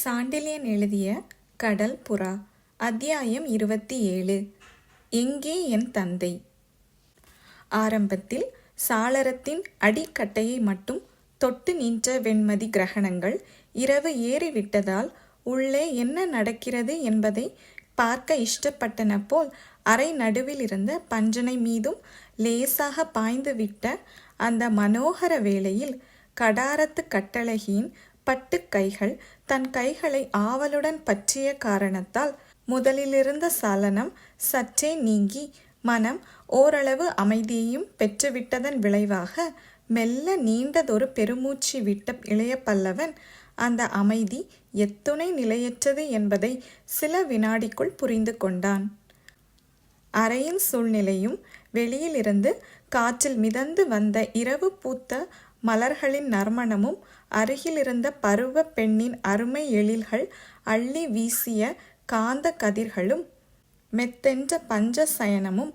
சாண்டில்யன் எழுதிய கடல் புறா அத்தியாயம் 27. எங்கே என் தந்தை? ஆரம்பத்தில் சாளரத்தின் அடிக்கட்டையை மட்டும் தொட்டு நின்ற வெண்மதி கிரகணங்கள் இரவு ஏறிவிட்டதால் உள்ளே என்ன நடக்கிறது என்பதை பார்க்க இஷ்டப்பட்டன போல் அறை நடுவில் இருந்த பஞ்சனை மீதும் லேசாக பாய்ந்துவிட்ட அந்த மனோகர வேளையில் கடாரத்து கட்டழகியின் பட்டு கைகள் தன் கைகளை ஆவலுடன் பற்றிய காரணத்தால் முதலிலிருந்த சலனம் சற்றே நீங்கி மனம் ஓரளவு அமைதியையும் பெற்றுவிட்டதன் விளைவாக மெல்ல நீண்டதொரு பெருமூச்சு விட்ட இளைய பல்லவன் அந்த அமைதி எத்துணை நிலையற்றது என்பதை சில வினாடிக்குள் புரிந்து கொண்டான். அறையின் சூழ்நிலையும் வெளியிலிருந்து காற்றில் மிதந்து வந்த இரவு பூத்த மலர்களின் நறுமணமும் அருகிலிருந்த பருவ பெண்ணின் அருமை எழில்கள் அள்ளி வீசிய காந்த கதிர்களும் மெத்தென்ற பஞ்ச சயனமும்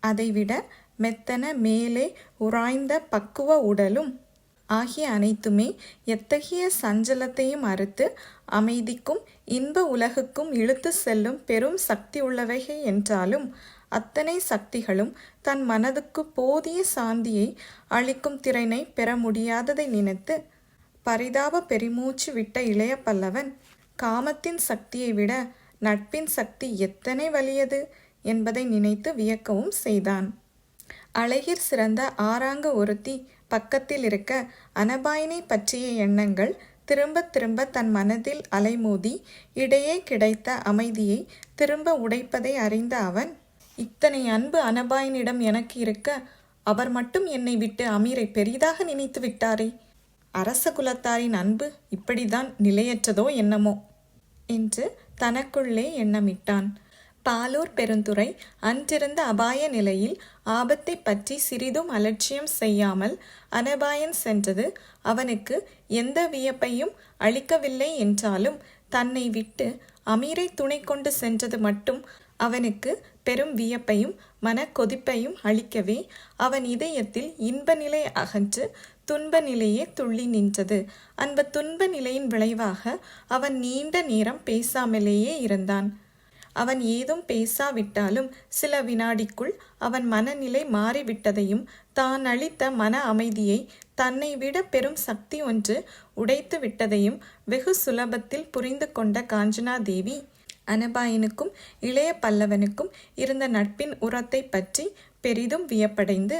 அதைவிட மெத்தன மேலே உராய்ந்த பக்குவ உடலும் ஆகிய அனைத்துமே எத்தகைய சஞ்சலத்தையும் அறுத்து அமைதிக்கும் இன்ப உலகுக்கும் இழுத்து செல்லும் பெரும் சக்தி உள்ளவைகை என்றாலும் அத்தனை சக்திகளும் தன் மனதுக்கு போதிய சாந்தியை அளிக்கும் திறனை பெற முடியாததை நினைத்து பரிதாப பெருமூச்சு விட்ட இளைய பல்லவன் காமத்தின் சக்தியை விட நட்பின் சக்தி எத்தனை வலியது என்பதை நினைத்து வியக்கவும் செய்தான். அழகிற் சிறந்த ஆறாங்க ஒருத்தி பக்கத்தில் இருக்க அனபாயினை பற்றிய எண்ணங்கள் திரும்ப திரும்ப தன் மனதில் அலைமோதி இடையே கிடைத்த அமைதியை திரும்ப உடைப்பதை அறிந்த அவன், இத்தனை அன்பு அனபாயனிடம் எனக்கு இருக்க அவர் மட்டும் என்னை விட்டு அமீரை பெரிதாக நினைத்து விட்டாரே, அரச குலத்தாரின் அன்பு இப்படிதான் நிலையற்றதோ என்னமோ என்று தனக்குள்ளே எண்ணமிட்டான். பாலூர் பெருந்துறை அன்றிருந்த அபாய நிலையில் ஆபத்தை பற்றி சிறிதும் அலட்சியம் செய்யாமல் அனபாயன் சென்றது அவனுக்கு எந்த வியப்பையும் அளிக்கவில்லை என்றாலும் தன்னை விட்டு அமீரை துணை கொண்டு சென்றது மட்டும் அவனுக்கு பெரும் வியப்பையும் மன கொதிப்பையும் அளிக்கவே அவன் இதயத்தில் இன்ப நிலை அகன்று துன்ப நிலையே துள்ளி நின்றது. அந்த துன்ப நிலையின் விளைவாக அவன் நீண்ட நேரம் பேசாமலேயே இருந்தான். அவன் ஏதும் பேசாவிட்டாலும் சில வினாடிக்குள் அவன் மனநிலை மாறிவிட்டதையும் தான் அளித்த மன அமைதியை தன்னை விட பெரும் சக்தி ஒன்று உடைத்து விட்டதையும் வெகு சுலபத்தில் புரிந்து கொண்ட காஞ்சனாதேவி அனபாயனுக்கும் இளைய பல்லவனுக்கும் இருந்த நட்பின் உரத்தை பற்றி பெரிதும் வியப்படைந்து,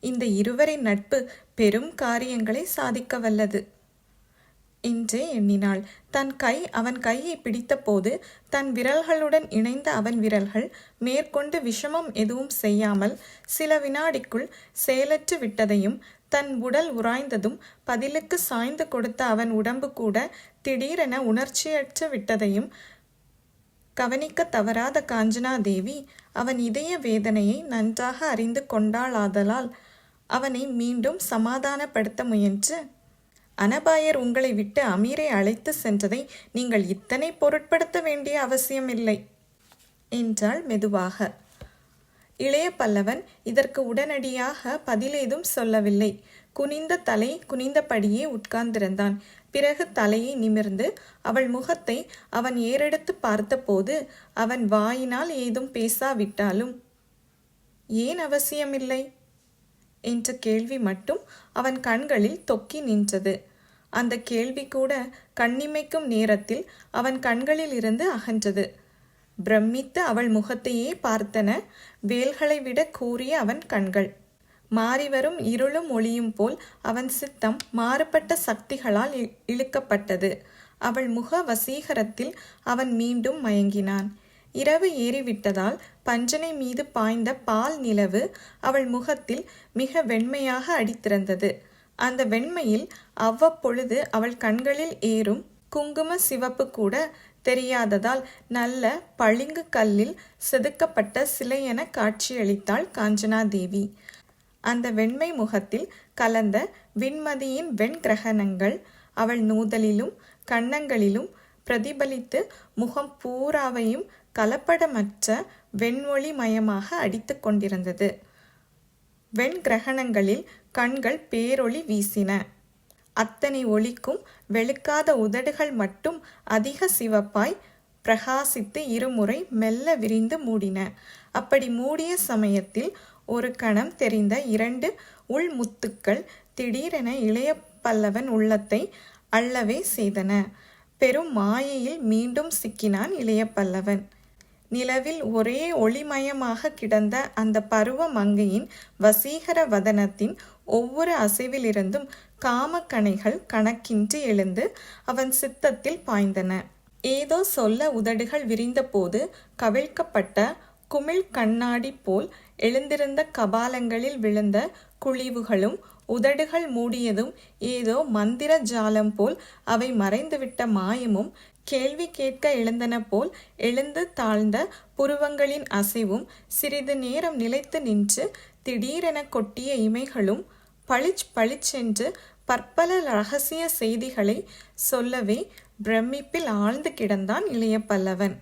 இந்த இருவரின் நட்பு பெரும் காரியங்களை சாதிக்க வல்லது என்றே எண்ணினாள். தன் கை அவன் கையை பிடித்த போது தன் விரல்களுடன் இணைந்த அவன் விரல்கள் மேற்கொண்டு விஷமம் எதுவும் செய்யாமல் சில வினாடிக்குள் செயலற்று விட்டதையும் தன் உடல் உராய்ந்ததும் பதிலுக்கு சாய்ந்து கொடுத்த அவன் உடம்பு கூட திடீரென உணர்ச்சியற்று விட்டதையும் கவனிக்க தவறாத காஞ்சனாதேவி அவன் இதய வேதனையை நன்றாக அறிந்து கொண்டாளாதலால் அவனை மீண்டும் சமாதானப்படுத்த முயன்று, அனபாயர் உங்களை விட்டு அமீரை அழைத்து சென்றதை நீங்கள் இத்தனை பொருட்படுத்த வேண்டிய அவசியமில்லை என்றாள் மெதுவாக. இளைய பல்லவன் இதற்கு உடனடியாக பதிலேதும் சொல்லவில்லை. குனிந்த தலை குனிந்தபடியே உட்கார்ந்திருந்தான். பிறகு தலையை நிமிர்ந்து அவள் முகத்தை அவன் ஏறெடுத்து பார்த்தபோது அவன் வாயினால் ஏதும் பேசாவிட்டாலும், ஏன் அவசியமில்லை என்ற கேள்வி மட்டும் அவன் கண்களில் தொக்கி நின்றது. அந்த கேள்வி கூட கண்ணிமைக்கும் நேரத்தில் அவன் கண்களில் இருந்து அகன்றது. பிரமித்து அவள் முகத்தையே பார்த்தன வேல்களை விட கூறிய அவன் கண்கள். மாறிவரும் இருளும் ஒளியும் போல் அவன் சித்தம் மாறுபட்ட சக்திகளால் இழுக்கப்பட்டது. அவள் முக வசீகரத்தில் அவன் மீண்டும் மயங்கினான். இரவு ஏறிவிட்டதால் பஞ்சனை மீது பாய்ந்த பால் நிலவு அவள் முகத்தில் மிக வெண்மையாக அடித்திருந்தது. அந்த வெண்மையில் அவ்வப்பொழுது அவள் கண்களில் ஏறும் குங்கும சிவப்பு கூட தெரியாததால் நல்ல பளிங்கு கல்லில் செதுக்கப்பட்ட சிலையென காட்சியளித்தாள் காஞ்சனாதேவி. அந்த வெண்மை முகத்தில் கலந்த விண்மதியின் வெண்கிரகணங்கள் அவள் நூதலிலும் கன்னங்களிலும் பிரதிபலித்து முகம் பூராவையும் கலப்படமற்ற வெண்ஒளி மயமாக அடித்து கொண்டிருந்தது. வெண்கிரகணங்களில் கண்கள் பேரொளி வீசின. அத்தனை ஒளிக்கும் வெளுக்காத உதடுகள் மட்டும் அதிக சிவப்பாய் பிரகாசித்து இருமுறை மெல்ல விரிந்து மூடின. அப்படி மூடிய சமயத்தில் ஒரு கணம் தெரிந்த 2 உள்முத்துக்கள் திடீரென இளைய பல்லவன் உள்ளத்தை அள்ளவே செய்தன. பெரும் மாயையில் மீண்டும் சிக்கினான் இளைய பல்லவன். நிலவில் ஒரே ஒளிமயமாக கிடந்த அந்த பருவ மங்கையின் வசீகர வதனத்தின் ஒவ்வொரு அசைவிலிருந்தும் காமக்கணைகள் கணக்கின்றி எழுந்து அவன் சித்தத்தில் பாய்ந்தன. ஏதோ சொல்ல உதடுகள் விரிந்தபோது கவிழ்க்கப்பட்ட குமிழ் கண்ணாடி போல் எழுந்திருந்த கபாலங்களில் விழுந்த குழிவுகளும், உதடுகள் மூடியதும் ஏதோ மந்திர ஜாலம் போல் அவை மறைந்துவிட்ட மாயமும், கேள்வி கேட்க எழுந்தன போல் எழுந்து தாழ்ந்த புருவங்களின் அசைவும், சிறிது நேரம் நிலைத்து நின்று திடீரென கொட்டிய இமைகளும் பளிச் பளிச்சென்று பற்பல இரகசிய செய்திகளை சொல்லவே பிரமிப்பில் ஆழ்ந்து கிடந்தான் இளைய பல்லவன்.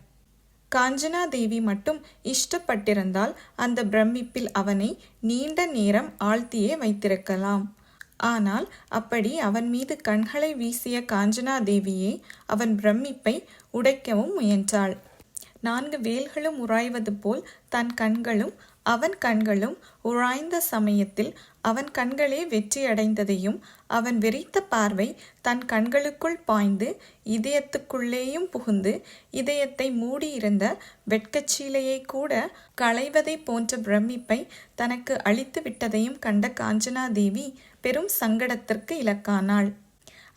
காஞ்சனாதேவி மட்டும் இஷ்டப்பட்டிருந்தால் அந்த பிரமிப்பில் அவனை நீண்ட நேரம் ஆழ்த்தியே வைத்திருக்கலாம். ஆனால் அப்படி அவன் மீது கண்களை வீசிய காஞ்சனாதேவியே அவன் பிரமிப்பை உடைக்கவும் முயன்றாள். 4 வேல்களும் உராய்வது போல் தன் கண்களும் அவன் கண்களும் உராய்ந்த சமயத்தில் அவன் கண்களே வெற்றியடைந்ததையும், அவன் வெறித்த பார்வை தன் கண்களுக்குள் பாய்ந்து இதயத்துக்குள்ளேயும் புகுந்து இதயத்தை மூடியிருந்த வெட்கச்சீலையை கூட களைவதை போன்ற பிரமிப்பை தனக்கு அளித்து விட்டதையும் கண்ட காஞ்சனாதேவி பெரும் சங்கடத்திற்கு இலக்கானாள்.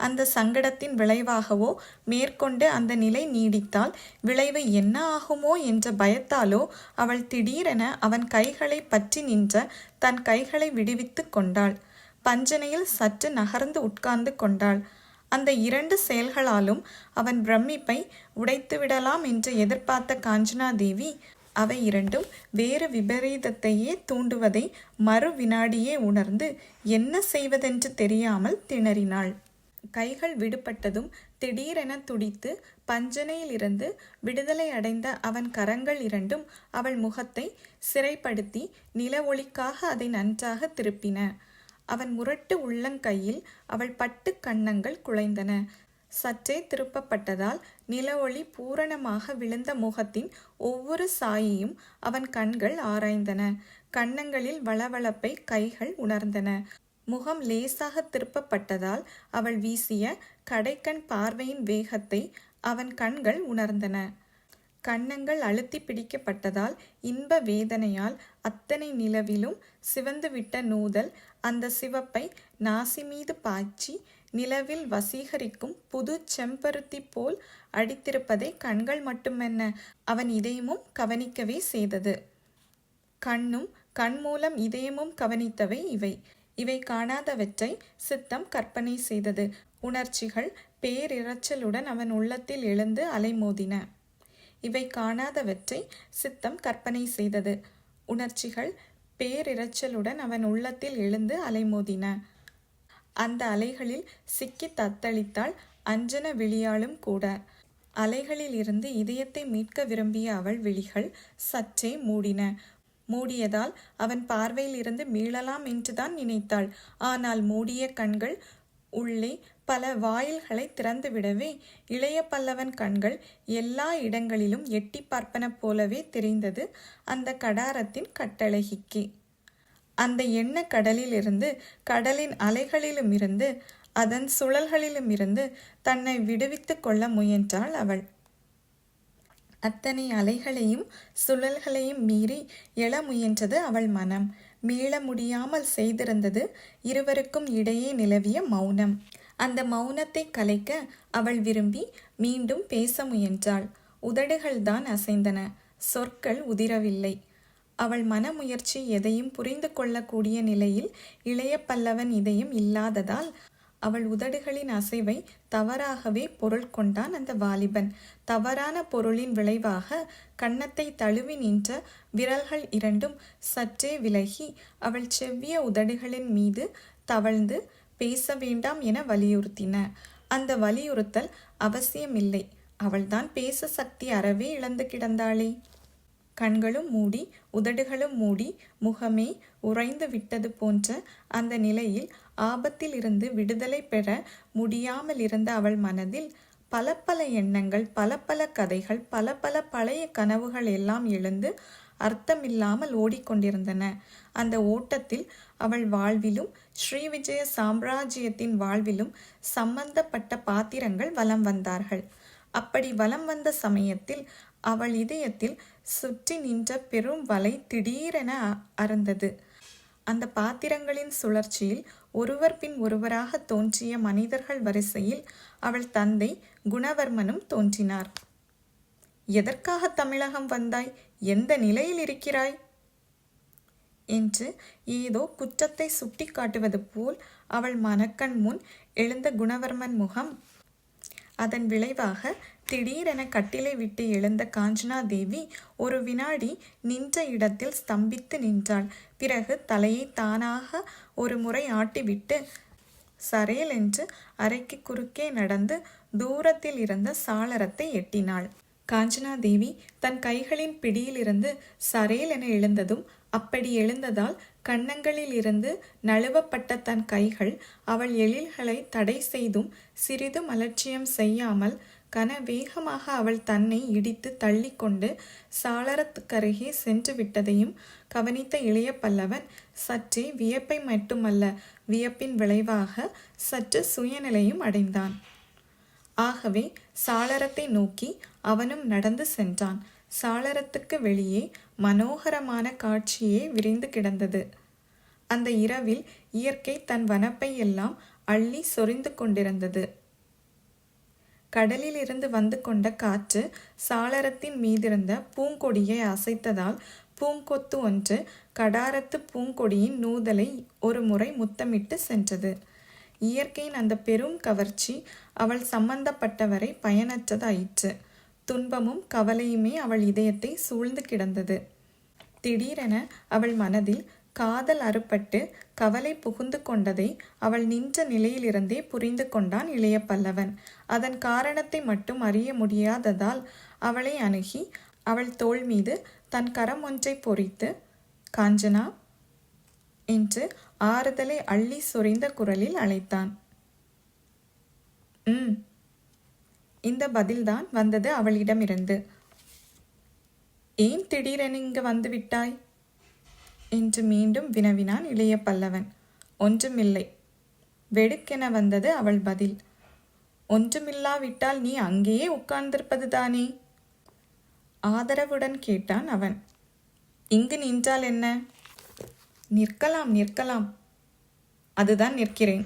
அந்த சங்கடத்தின் விளைவாகவோ, மேற்கொண்டு அந்த நிலை நீடித்தால் விளைவு என்ன ஆகுமோ என்ற பயத்தாலோ அவள் திடீரென அவன் கைகளை பற்றி நின்ற தன் கைகளை விடுவித்து கொண்டாள். பஞ்சனையில் சற்று நகர்ந்து உட்கார்ந்து கொண்டாள். அந்த 2 செயல்களாலும் அவன் பிரமிப்பை உடைத்துவிடலாம் என்று எதிர்பார்த்த காஞ்சனாதேவி அவை இரண்டும் வேறு விபரீதத்தையே தூண்டுவதை மறு வினாடியே உணர்ந்து என்ன செய்வதென்று தெரியாமல் திணறினாள். கைகள் விடுபட்டதும் திடீரென துடித்து பஞ்சனையிலிருந்து விடுதலை அடைந்த அவன் கரங்கள் 2ம் அவள் முகத்தை சிறைப்படுத்தி நில ஒளிக்காக அதை நன்றாக திருப்பின. அவன் முரட்டு உள்ளங்கையில் அவள் பட்டு கன்னங்கள் குழைந்தன. சற்றே திருப்பப்பட்டதால் நில ஒளி பூரணமாக விழுந்த முகத்தின் ஒவ்வொரு சாயையும் அவன் கண்கள் ஆராய்ந்தன. கன்னங்களில் வளவளப்பை கைகள் உணர்ந்தன. முகம் லேசாக திருப்பப்பட்டதால் அவள் வீசிய கடைக்கண் பார்வையின் வேகத்தை அவன் கண்கள் உணர்ந்தன. கன்னங்கள் அழுத்தி பிடிக்கப்பட்டதால் இன்ப வேதனையால் அத்தனை நிலவிலும் சிவந்துவிட்ட நூதல் அந்த சிவப்பை நாசி மீது பாய்ச்சி நிலவில் வசீகரிக்கும் புது செம்பருத்தி போல் அடித்திருப்பதை கண்கள் மட்டுமென்ன அவன் இதயமும் கவனிக்கவே செய்தது. கண்ணும் கண் மூலம் இதயமும் கவனித்தவை இவை. இவை காணாதவற்றை சித்தம் கற்பனை செய்தது. உணர்ச்சிகள் பேரிரைச்சலுடன் அவன் உள்ளத்தில் எழுந்து அலைமோதின. இவை காணாதவற்றை சித்தம் கற்பனை செய்தது. உணர்ச்சிகள் பேரிரைச்சலுடன் அவன் உள்ளத்தில் எழுந்து அலைமோதின. அந்த அலைகளில் சிக்கி தத்தளித்தாள் அஞ்சன விழியாலும் கூட. அலைகளில் இருந்து இதயத்தை மீட்க விரும்பிய அவள் விழிகள் சற்றே மூடின. மூடியதால் அவன் பார்வையில் இருந்து மீளலாம் என்றுதான் நினைத்தாள். ஆனால் மூடிய கண்கள் உள்ளே பல வாயில்களை திறந்துவிடவே இளைய பல்லவன் கண்கள் எல்லா இடங்களிலும் எட்டி பார்ப்பன போலவே தெரிந்தது அந்த கடாரத்தின் கட்டழகிக்கு. அந்த எண்ண கடலிலிருந்து, கடலின் அலைகளிலும் இருந்து, அதன் சுழல்களிலும் இருந்து தன்னை விடுவித்து கொள்ள முயன்றாள் அவள். அத்தனை அலைகளையும் சுழல்களையும் மீறி எழ முயன்றது அவள் மனம். மீள முடியாமல் செய்திருந்தது இருவருக்கும் இடையே நிலவிய மௌனம். அந்த மௌனத்தை கலைக்க அவள் விரும்பி மீண்டும் பேச முயன்றாள். உதடுகள்தான் அசைந்தன, சொற்கள் உதிரவில்லை. அவள் மனமுயற்சி எதையும் புரிந்து கொள்ளக்கூடிய நிலையில் இளைய பல்லவன் இதயம் இல்லாததால் அவள் உதடுகளின் அசைவை தவறாகவே பொருள் கொண்டான் அந்த வாலிபன். தவறான பொருளின் விளைவாக கன்னத்தை தழுவி நின்ற விரல்கள் 2ம் சற்றே விலகி அவள் செவ்விய உதடுகளின் மீது தவழ்ந்து பேச வேண்டாம் என வலியுறுத்தின. அந்த வலியுறுத்தல் அவசியமில்லை. அவள்தான் பேச சக்தி அறவே இழந்து கிடந்தாளே. கண்களும் மூடி உதடுகளும் மூடி முகமே உறைந்து விட்டது போன்ற அந்த நிலையில் ஆபத்தில் இருந்து விடுதலை பெற முடியாமல் இருந்த அவள் மனதில் பல பல எண்ணங்கள், பல பல கதைகள், பல பல பழைய கனவுகள் எல்லாம் எழுந்து அர்த்தமில்லாமல் ஓடிக்கொண்டிருந்தன. அந்த ஓட்டத்தில் அவள் வாழ்விலும் ஸ்ரீவிஜய சாம்ராஜ்யத்தின் வாழ்விலும் சம்பந்தப்பட்ட பாத்திரங்கள் வலம் வந்தார்கள். அப்படி வலம் வந்த சமயத்தில் அவள் இதயத்தில் சுற்றி நின்ற பெரும் வலை திடீரென அறுந்தது. அந்த பாத்திரங்களின் சுழற்சியில் ஒருவர் பின் ஒருவராக தோன்றிய மனிதர்கள் வரிசையில் அவள் தந்தை குணவர்மனும் தோன்றினார். எதற்காக தமிழகம் வந்தாய்? எந்த நிலையில் இருக்கிறாய்? என்று ஏதோ குற்றத்தை சுட்டி காட்டுவது போல் அவள் மனக்கண் முன் எழுந்த குணவர்மன் முகம். அதன் விளைவாக திடீரென கட்டிலை விட்டு எழுந்த காஞ்சனா தேவி ஒரு வினாடி நின்ற இடத்தில் ஸ்தம்பித்து நின்றாள். பிறகு தலையை தானாக ஒரு முறை ஆட்டிவிட்டு சரேல் என்று அறைக்கு குறுக்கே நடந்து தூரத்தில் இருந்த சாளரத்தை எட்டினாள். காஞ்சனா தேவி தன் கைகளின் பிடியிலிருந்து சரேல் என எழுந்ததும், அப்படி எழுந்ததால் கன்னங்களில் இருந்து நழுவப்பட்ட தன் கைகள் அவள் எழில்களை தடை செய்தும் சிறிதும் அலட்சியம் செய்யாமல் கனவேகமாக அவள் தன்னை இடித்து தள்ளி கொண்டு சாளரத்துக்கருகே சென்று விட்டதையும் கவனித்த இளைய பல்லவன் சற்றே வியப்பை மட்டுமல்ல, வியப்பின் விளைவாக சற்று சுயநிலையும் அடைந்தான். ஆகவே சாளரத்தை நோக்கி அவனும் நடந்து சென்றான். சாளரத்துக்கு வெளியே மனோகரமான காட்சியே விரிந்து கிடந்தது. அந்த இரவில் இயற்கை தன் வனப்பை எல்லாம் அள்ளி சொரிந்து கொண்டிருந்தது. கடலில் இருந்து வந்து கொண்ட காற்று சாளரத்தின் மீதிருந்த பூங்கொடியை அசைத்ததால் பூங்கொத்து ஒன்று கடாரத்து பூங்கொடியின் நூதலை ஒரு முறை முத்தமிட்டு சென்றது. இயற்கையின் அந்த பெரும் கவர்ச்சி அவள் சம்பந்தப்பட்டவரை பயனற்றதாயிற்று. துன்பமும் கவலையுமே அவள் இதயத்தை சூழ்ந்து கிடந்தது. திடீரென அவள் மனதில் காதல் அறுபட்டு கவலை புகுந்து கொண்டதை அவள் நின்ற நிலையிலிருந்தே புரிந்து கொண்டான் இளைய பல்லவன். அதன் காரணத்தை மட்டும் அறிய முடியாததால் அவளை அணுகி அவள் தோள் மீது தன் கரம் ஒன்றை பொறித்து, காஞ்சனா என்று ஆறுதலை அள்ளி சொரிந்த குரலில் அழைத்தான். இந்த பதில்தான் வந்தது அவளிடமிருந்து. ஏன் திடீரென இங்கு வந்து விட்டாய் என்று மீண்டும் வினவினான் இளைய பல்லவன். ஒன்றுமில்லை, வெடுக்கென வந்தது அவள் பதில். ஒன்றுமில்லாவிட்டால் நீ அங்கேயே உட்கார்ந்திருப்பது தானே? ஆதரவுடன் கேட்டான் அவன். இங்கு நின்றால் என்ன? நிற்கலாம் நிற்கலாம், அதுதான் நிற்கிறேன்.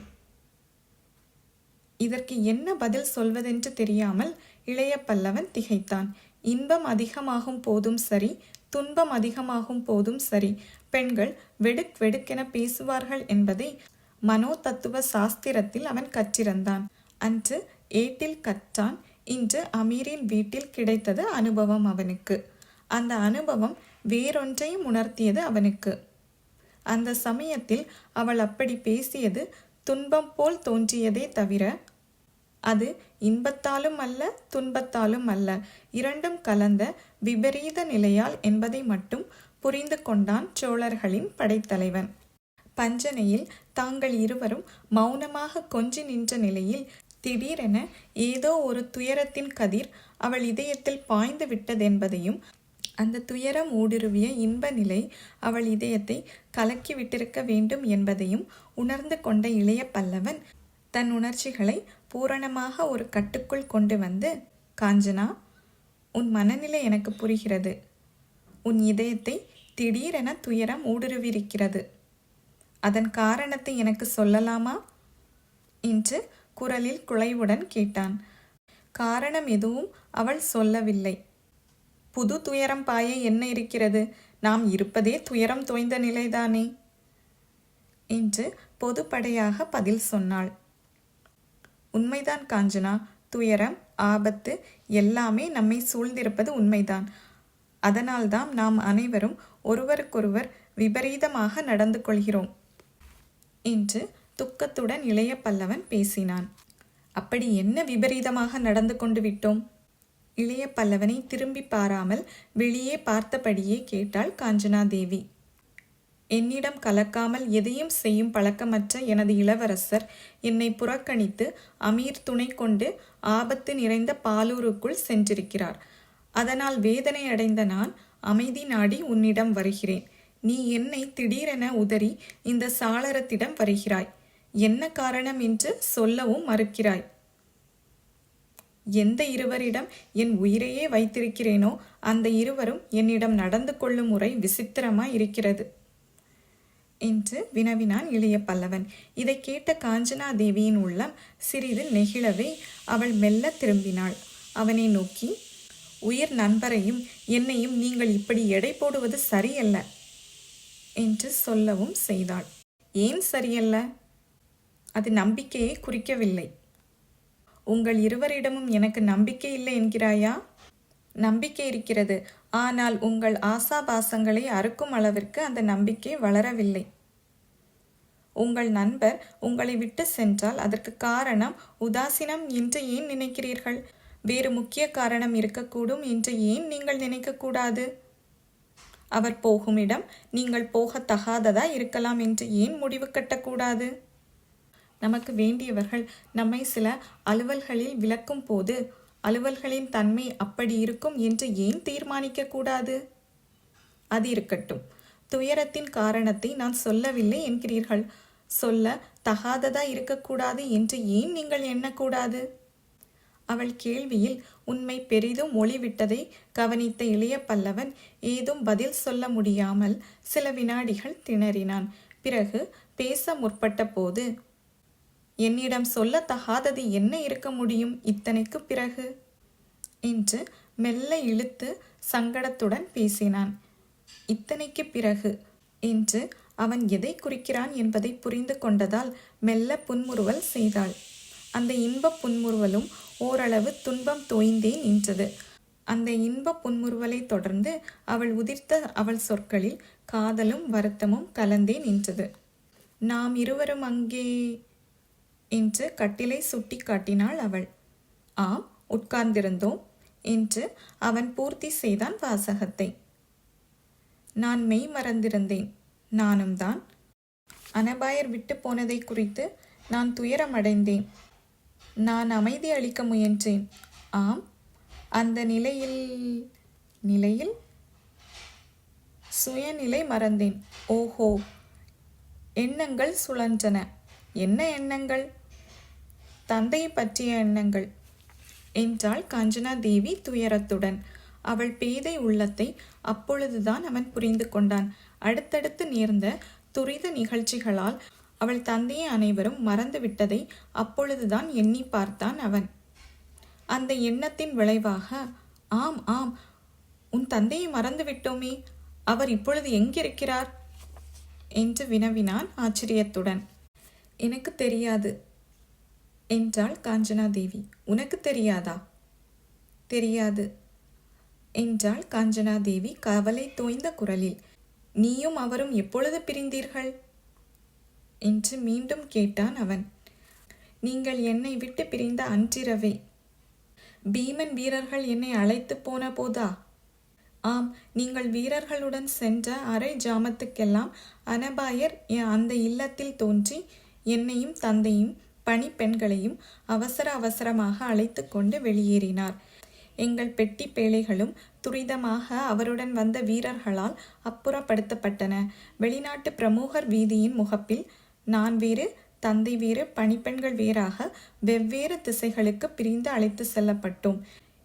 இதற்கு என்ன பதில் சொல்வதென்று தெரியாமல் இளைய பல்லவன் திகைத்தான். இன்பம் அதிகமாகும் போதும் சரி, துன்பம் அதிகமாகும் போதும் சரி, பெண்கள் வெடுக் வெடுக்கென பேசுவார்கள் என்பதை மனோ தத்துவ சாஸ்திரத்தில் அவன் கற்றிருந்தான். அன்று ஏட்டில் கற்றான். இன்று அமீரின் வீட்டில் கிடைத்தது அனுபவம் அவனுக்கு. அந்த அனுபவம் வேறொன்றையும் உணர்த்தியது அவனுக்கு. அந்த சமயத்தில் அவள் அப்படி பேசியது துன்பம் போல் தோன்றியதே தவிர அது இன்பத்தாலும் அல்ல, துன்பத்தாலும் அல்ல, இரண்டும் கலந்த விபரீத நிலையால் என்பதை மட்டும் புரிந்து கொண்டான் சோழர்களின் படைத்தலைவன். பஞ்சனையில் தாங்கள் இருவரும் மௌனமாக கொஞ்சி நின்ற நிலையில் திடீரென ஏதோ ஒரு துயரத்தின் கதிர் அவள் இதயத்தில் பாய்ந்து விட்டதென்பதையும், அந்த துயரம் ஊடுருவிய இன்ப நிலை அவள் இதயத்தை கலக்கி விட்டிருக்க வேண்டும் என்பதையும் உணர்ந்து கொண்ட இளைய பல்லவன் தன் உணர்ச்சிகளை பூரணமாக ஒரு கட்டுக்குள் கொண்டு வந்து, காஞ்சனா, உன் மனநிலை எனக்கு புரிகிறது. உன் இதயத்தை திடீரென துயரம் ஊடுருவியிருக்கிறது. அதன் காரணத்தை எனக்கு சொல்லலாமா என்று குரலில் குழைவுடன் கேட்டான். காரணம் எதுவும் அவள் சொல்லவில்லை. புது துயரம் பாய என்ன இருக்கிறது? நாம் இருப்பதே துயரம் தோய்ந்த நிலைதானே என்று பொதுப்படையாக பதில் சொன்னாள். உண்மைதான் காஞ்சனா, துயரம், ஆபத்து எல்லாமே நம்மை சூழ்ந்திருப்பது உண்மைதான். அதனால்தான் நாம் அனைவரும் ஒருவருக்கொருவர் விபரீதமாக நடந்து கொள்கிறோம் என்று துக்கத்துடன் இளைய பல்லவன் பேசினான். அப்படி என்ன விபரீதமாக நடந்து கொண்டு விட்டோம்? இளைய பல்லவனை திரும்பி பாராமல் வெளியே பார்த்தபடியே கேட்டாள் காஞ்சனா தேவி. என்னிடம் கலக்காமல் எதையும் செய்யும் பழக்கமற்ற எனது இளவரசர் என்னை புறக்கணித்து அமீர் துணை கொண்டு ஆபத்து நிறைந்த பாலூருக்குள் சென்றிருக்கிறார். அதனால் வேதனை அடைந்த நான் அமைதி நாடி உன்னிடம் வருகிறேன். நீ என்னை திடீரென உதறி இந்த சாளரத்திடம் வருகிறாய். என்ன காரணம் என்று சொல்லவும் மறுக்கிறாய். எந்த இருவரிடம் என் உயிரையே வைத்திருக்கிறேனோ அந்த இருவரும் என்னிடம் நடந்து கொள்ளும் முறை விசித்திரமாய் இருக்கிறது என்று வினவினான் இளைய பல்லவன். இதை கேட்ட காஞ்சனா தேவியின் உள்ளம் சிறிது நெகிழவே அவள் மெல்ல திரும்பினாள். அவனை நோக்கி, உயிர் நண்பரையும் என்னையும் நீங்கள் இப்படி எடை போடுவது சரியல்ல என்று சொல்லவும் செய்தாள். ஏன் சரியல்ல? அது நம்பிக்கையை குறிக்கவில்லை. உங்கள் இருவரிடமும் எனக்கு நம்பிக்கை இல்லை என்கிறாயா? நம்பிக்கை இருக்கிறது. ஆனால் உங்கள் ஆசாபாசங்களை அறுக்கும் அளவிற்கு அந்த நம்பிக்கை வளரவில்லை. உங்கள் நண்பர் உங்களை விட்டு சென்றால் அதற்கு காரணம் உதாசீனம் என்று ஏன் நினைக்கிறீர்கள்? வேறு முக்கிய காரணம் இருக்கக்கூடும் என்று ஏன் நீங்கள் நினைக்கக்கூடாது? அவர் போகும் இடம் நீங்கள் போகத்தகாததா இருக்கலாம் என்று ஏன் முடிவு கட்டக்கூடாது? நமக்கு வேண்டியவர்கள் நம்மை சில அலுவல்களில் விலக்கும் போது அலுவல்களின் தன்மை அப்படி இருக்கும் என்று ஏன் தீர்மானிக்க கூடாது? அது இருக்கட்டும். துயரத்தின் காரணத்தை நான் சொல்லவில்லை என்கிறீர்கள். சொல்ல தகாததா இருக்கக்கூடாது என்று ஏன் நீங்கள் எண்ணக்கூடாது? அவள் கேள்வியில் உண்மை பெரிதும் ஒளிவிட்டதை கவனித்த இளைய பல்லவன் ஏதும் பதில் சொல்ல முடியாமல் சில வினாடிகள் திணறினான். பிறகு பேச முற்பட்ட போது, என்னிடம் சொல்லத்தகாதது என்ன இருக்க முடியும் இத்தனைக்கு பிறகு என்று மெல்ல இழுத்து சங்கடத்துடன் பேசினான். இத்தனைக்கு பிறகு என்று அவன் எதை குறிக்கிறான் என்பதை புரிந்து கொண்டதால் மெல்ல புன்முறுவல் செய்தாள். அந்த இன்ப புன்முறுவலும் ஓரளவு துன்பம் தோய்ந்தே நின்றது. அந்த இன்ப புன்முறுவலை தொடர்ந்து அவள் உதிர்த்த அவள் சொற்களில் காதலும் வருத்தமும் கலந்தே நின்றது. நாம் இருவரும் அங்கே என்று கட்டிலை சுட்டி காட்டினாள் அவள். ஆம், உட்கார்ந்திருந்தோம் என்று அவன் பூர்த்தி செய்தான் வாசகத்தை. நான் மெய் மறந்திருந்தேன். நானும் தான். அனபாயர் விட்டு போனதை குறித்து நான் துயரமடைந்தேன். நான் அமைதி அளிக்க முயன்றேன். ஆம், அந்த நிலையில் சுயநிலை மறந்தேன். ஓஹோ, எண்ணங்கள் சுழன்றன. என்ன எண்ணங்கள்? தந்தையை பற்றிய எண்ணங்கள் என்றாள் காஞ்சனா தேவி துயரத்துடன். அவள் பேதை உள்ளத்தை அப்பொழுதுதான் அவன் புரிந்து கொண்டான். அடுத்தடுத்து நேர்ந்த துரித நிகழ்ச்சிகளால் அவள் தந்தையை அனைவரும் மறந்துவிட்டதை அப்பொழுதுதான் எண்ணி பார்த்தான் அவன். அந்த எண்ணத்தின் விளைவாக, ஆம் ஆம், உன் தந்தையை மறந்து விட்டோமே, அவர் இப்பொழுது எங்கிருக்கிறார் என்று வினவினான் ஆச்சரியத்துடன். எனக்கு தெரியாது என்றாள் காஞ்சனா தேவி. உனக்கு தெரியாதா? தெரியாது என்றாள் காஞ்சனா தேவி கவலை தோய்ந்த குரலில். நீயும் அவரும் எப்பொழுது பிரிந்தீர்கள் என்று மீண்டும் கேட்டான் அவன். நீங்கள் என்னை விட்டு பிரிந்த அன்றிரவே. பீமன் வீரர்கள் என்னை அழைத்து போன போதா? ஆம், நீங்கள் வீரர்களுடன் சென்ற அரை ஜாமத்துக்கெல்லாம் அனபாயர் அந்த இல்லத்தில் தோன்றி என்னையும் தந்தையும் பணிப்பெண்களையும் அவசரமாக அழைத்து கொண்டு வெளியேறினார். எங்கள் பெட்டி பேழைகளும் துரிதமாக அவருடன் வந்த வீரர்களால் அப்புறப்படுத்தப்பட்டன. வெளிநாட்டு பிரமுகர் வீதியின் முகப்பில் நான் வேறு, தந்தை வேறு, பணிப்பெண்கள் வேறாக வெவ்வேறு திசைகளுக்கு பிரிந்து அழைத்து செல்லப்பட்டோம்.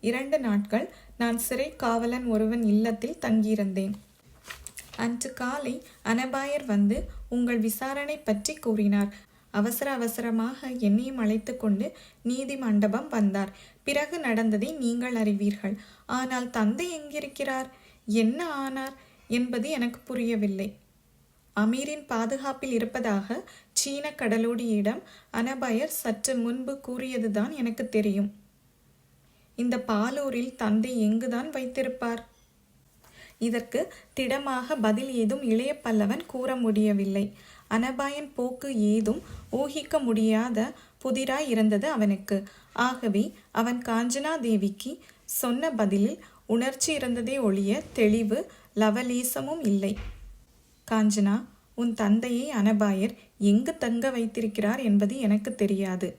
2 நாட்கள் நான் சிறை காவலன் ஒருவன் இல்லத்தில் தங்கியிருந்தேன். அன்று காலை அனபாயர் வந்து உங்கள் விசாரணை பற்றி கூறினார். அவசரமாக என்னையும் அழைத்து கொண்டு நீதி மண்டபம் வந்தார். பிறகு நடந்ததை நீங்கள் அறிவீர்கள். ஆனால் தந்தை எங்கிருக்கிறார், என்ன ஆனார் என்பது எனக்கு புரியவில்லை. அமீரின் பாதுகாப்பில் இருப்பதாக சீன கடலோடியிடம் அனபாயர் சற்று முன்பு கூறியதுதான் எனக்கு தெரியும். இந்த பாலூரில் தந்தை எங்குதான் வைத்திருப்பார்? இதற்கு திடமாக பதில் ஏதும் இளைய பல்லவன் கூற முடியவில்லை. அனபாயன் போக்கு ஏதும் ஊகிக்க முடியாத புதிராய் இருந்தது அவனுக்கு. ஆகவே அவன் காஞ்சனா தேவிக்கு சொன்ன பதிலில் உணர்ச்சி இருந்ததே ஒழிய தெளிவு லவலேசமும் இல்லை. காஞ்சனா, உன் தந்தையை அனபாயர் எங்கு தங்க வைத்திருக்கிறார் என்பது எனக்கு தெரியாது.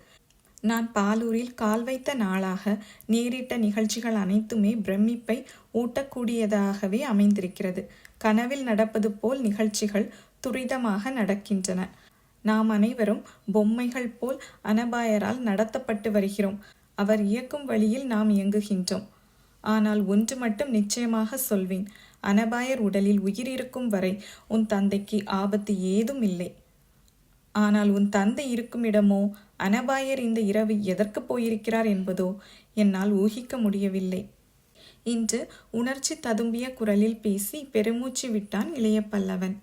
நான் பாலூரில் கால் வைத்த நாளாக நேரிட்ட நிகழ்ச்சிகள் அனைத்துமே பிரமிப்பை ஊட்டக்கூடியதாகவே அமைந்திருக்கிறது. கனவில் நடப்பது போல் நிகழ்ச்சிகள் துரிதமாக நடக்கின்றன. நாம் அனைவரும் பொம்மைகள் போல் அனபாயரால் நடத்தப்பட்டு வருகிறோம். அவர் இயக்கும் வழியில் நாம் இயங்குகின்றோம். ஆனால் ஒன்று மட்டும் நிச்சயமாக சொல்வேன், அனபாயர் உடலில் உயிர் இருக்கும் வரை உன் தந்தைக்கு ஆபத்து ஏதும் இல்லை. ஆனால் உன் தந்தை இருக்கும் இடமோ, அனபாயர் இந்த இரவு எதற்கு போயிருக்கிறார் என்பதோ என்னால் ஊகிக்க முடியவில்லை என்று உணர்ச்சி ததும்பிய குரலில் பேசி பெருமூச்சு விட்டான் இளைய பல்லவன்.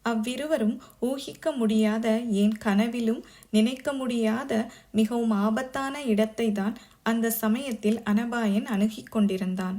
அவ்விருவரும் ஊகிக்க முடியாத, ஏன் கனவிலும் நினைக்க முடியாத மிகவும் ஆபத்தான இடத்தை தான் அந்த சமயத்தில் அனபாயன் அணுகிக் கொண்டிருந்தான்.